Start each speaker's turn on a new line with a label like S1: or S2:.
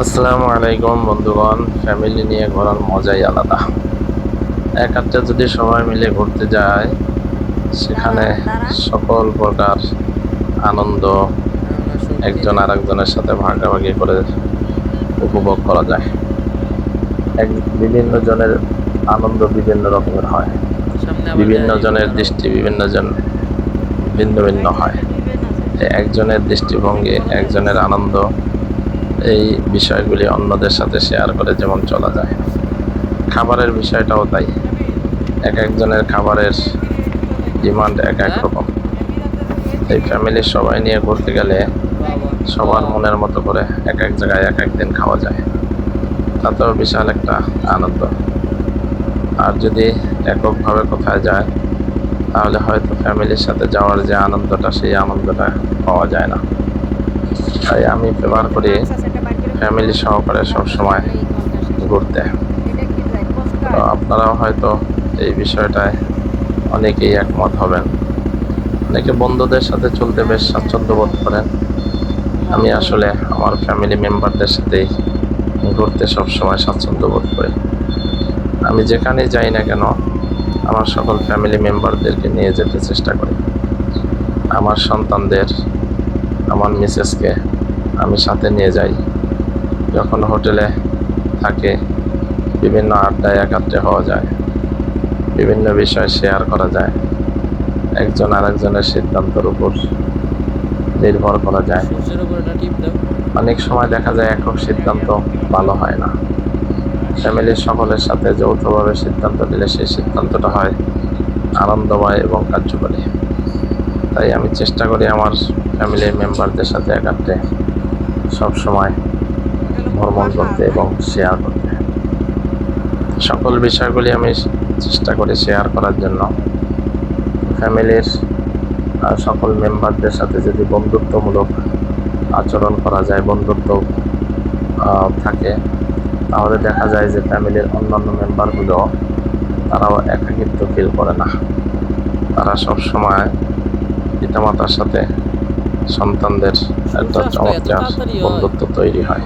S1: আসসালামু আলাইকুম বন্ধুগণ। ফ্যামিলি নিয়ে ঘোরার মজাই আলাদা। এক আধটা যদি সবাই মিলে ঘুরতে যায়, সেখানে সকল প্রকার আনন্দ একজন আরেকজনের সাথে ভাগাভাগি করে উপভোগ করা যায়। বিভিন্ন জনের আনন্দ বিভিন্ন রকমের হয়, বিভিন্ন জনের দৃষ্টি ভিন্ন ভিন্ন হয়। একজনের দৃষ্টিভঙ্গি, একজনের আনন্দ, এই বিষয়গুলি অন্যদের সাথে শেয়ার করে যেমন চলা যায়। খাবারের বিষয়টাও তাই। এক একজনের খাবারের ডিমান্ড এক এক রকম। এই ফ্যামিলির সবাই নিয়ে ঘুরতে গেলে সবার মনের মতো করে এক এক জায়গায় এক এক দিন খাওয়া যায়, তাতেও বিশাল একটা আনন্দ। আর যদি এককভাবে কোথায় যায়, তাহলে হয়তো ফ্যামিলির সাথে যাওয়ার যে আনন্দটা, সেই আনন্দটা পাওয়া যায় না। তাই আমি প্রেফার করি ফ্যামিলি সহকারে সবসময় ঘুরতে। তো আপনারাও হয়তো এই বিষয়টায় অনেকেই একমত হবেন। অনেকে বন্ধুদের সাথে চলতে বেশ স্বাচ্ছন্দ্য বোধ করেন। আমি আসলে আমার ফ্যামিলি মেম্বারদের সাথেই ঘুরতে সবসময় স্বাচ্ছন্দ্য বোধ করি। আমি যেখানেই যাই না কেন, আমার সকল ফ্যামিলি মেম্বারদেরকে নিয়ে যেতে চেষ্টা করি। আমার সন্তানদের, আমার মিসেসকে আমি সাথে নিয়ে যাই। যখন হোটেলে থাকে, বিভিন্ন আড্ডায় একাত্রে হওয়া যায়, বিভিন্ন বিষয় শেয়ার করা যায়। একজন আরেকজনের সিদ্ধান্তের উপর নির্ভর করা যায়। অনেক সময় দেখা যায় একক সিদ্ধান্ত ভালো হয় না। ফ্যামিলির সকলের সাথে যৌথভাবে সিদ্ধান্ত নিলে সেই সিদ্ধান্তটা হয় আনন্দময় এবং কার্যকরী। তাই আমি চেষ্টা করি আমার ফ্যামিলির মেম্বারদের সাথে একাত্রে সবসময় ভ্রমণ করতে এবং শেয়ার করতে। সকল বিষয়গুলি আমি চেষ্টা করি শেয়ার করার জন্য। ফ্যামিলির সকল মেম্বারদের সাথে যদি বন্ধুত্বমূলক আচরণ করা যায়, বন্ধুত্ব থাকে, তাহলে দেখা যায় যে ফ্যামিলির অন্যান্য মেম্বারগুলো তারাও একাকিত্ব ফিল করে না। তারা সবসময় পিতামাতার সাথে সন্তানদের একটা চমৎকার বন্ধুত্ব তৈরি হয়।